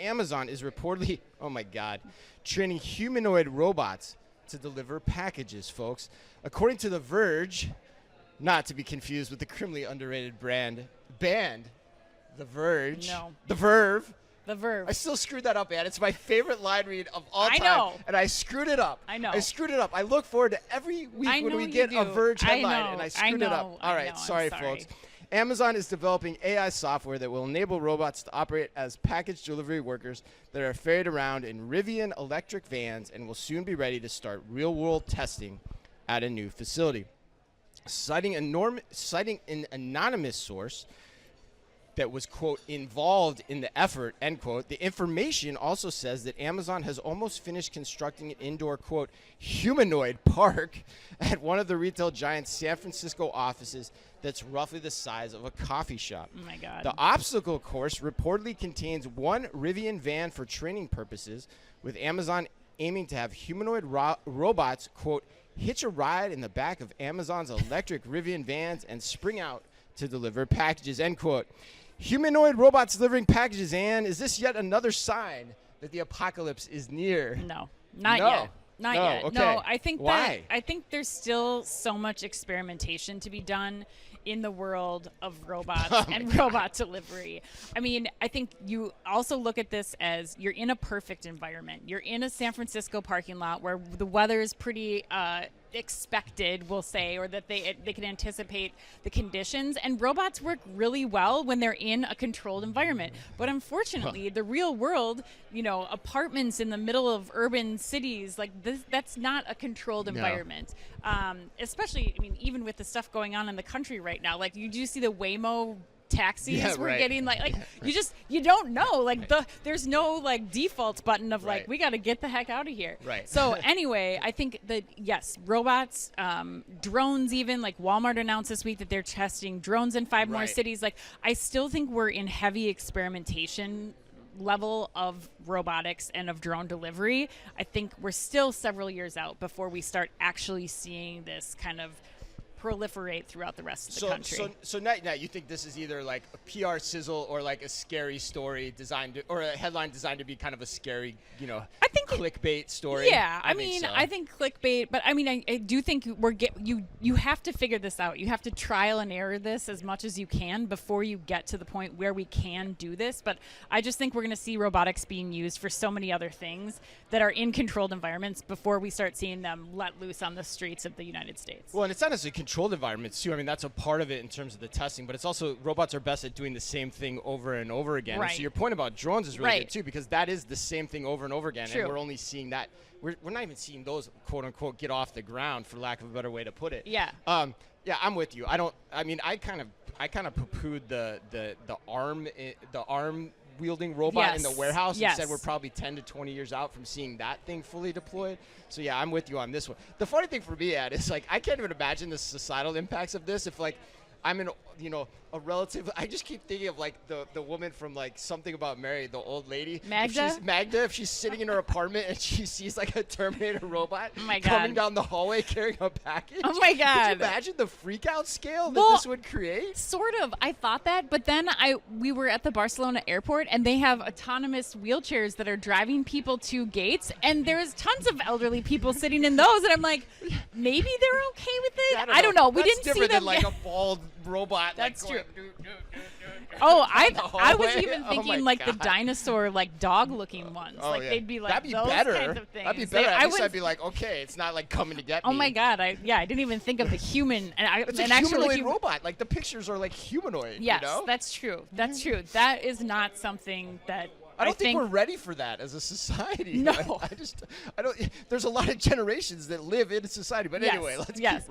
Amazon is reportedly, oh my God, training humanoid robots to deliver packages, folks. According to The Verge, not to be confused with the criminally underrated band, The Verge. No. The Verve. The Verve. I still screwed that up, man. It's my favorite line read of all time. I know. And I screwed it up. I know. I screwed it up. I look forward to every week when we get a Verge headline, and I screwed it up. All right, sorry, folks. Amazon is developing AI software that will enable robots to operate as package delivery workers that are ferried around in Rivian electric vans and will soon be ready to start real-world testing at a new facility. Citing an anonymous source that was, quote, involved in the effort, end quote, the information also says that Amazon has almost finished constructing an indoor, quote, humanoid park at one of the retail giant's San Francisco offices that's roughly the size of a coffee shop. Oh, my God. The obstacle course reportedly contains one Rivian van for training purposes, with Amazon aiming to have humanoid robots, quote, hitch a ride in the back of Amazon's electric Rivian vans and spring out to deliver packages, end quote. Humanoid robots delivering packages, and is this yet another sign that the apocalypse is near? No, not yet. Not yet. Okay. No, I think Why? I think there's still so much experimentation to be done in the world of robots and robot delivery. I mean, I think you also look at this as you're in a perfect environment. You're in a San Francisco parking lot where the weather is pretty expected, we'll say, or that they can anticipate the conditions, and robots work really well when they're in a controlled environment. But unfortunately, the real world, apartments in the middle of urban cities, like this, that's not a controlled environment. Especially, I mean, even with the stuff going on in the country right now, like you do see the Waymo taxis we're getting, you don't know, there's no default button of we got to get the heck out of here. Right. So anyway, I think that yes, robots, drones, even like Walmart announced this week that they're testing drones in 5 more cities. I still think we're in heavy experimentation level of robotics and of drone delivery. I think we're still several years out before we start actually seeing this kind of proliferate throughout the rest of the country. So now you think this is either like a PR sizzle or like a scary story designed or a headline designed to be kind of a scary, I think clickbait story? Yeah, I think clickbait, but I do think you have to figure this out. You have to trial and error this as much as you can before you get to the point where we can do this. But I just think we're going to see robotics being used for so many other things that are in controlled environments before we start seeing them let loose on the streets of the United States. Well, and it's not necessarily controlled environments too. I mean, that's a part of it in terms of the testing, but it's also robots are best at doing the same thing over and over again. Right. So your point about drones is really good too, because that is the same thing over and over again. True. And we're only seeing that. We're not even seeing those quote unquote get off the ground, for lack of a better way to put it. Yeah. Yeah, I'm with you. I kind of poo-pooed the arm wielding robot in the warehouse and said we're probably 10 to 20 years out from seeing that thing fully deployed. So yeah, I'm with you on this one. The funny thing for me, Ed, is I can't even imagine the societal impacts of this if I'm in a relative. I just keep thinking of the woman from Something About Mary, the old lady. Magda? If she's sitting in her apartment and she sees a Terminator robot my God. coming down the hallway carrying a package. Oh my God. Could you imagine the freak out scale that this would create? Sort of. I thought that, but then we were at the Barcelona airport and they have autonomous wheelchairs that are driving people to gates, and there's tons of elderly people sitting in those, and I'm like, maybe they're okay with it? I don't know. We didn't see them. That's different than a bald robot. That's true. Oh, I was even thinking the dinosaur dog looking ones. They'd be that'd be those better. kinds of things. That'd be better. At least I'd be okay, it's not coming to get me. Oh my God! I didn't even think of the human. It's a humanoid robot. The pictures are humanoid. Yes, that's true. That's true. That is not something that. I don't think we're ready for that as a society. No. I don't. There's a lot of generations that live in a society. But anyway, let's keep rolling.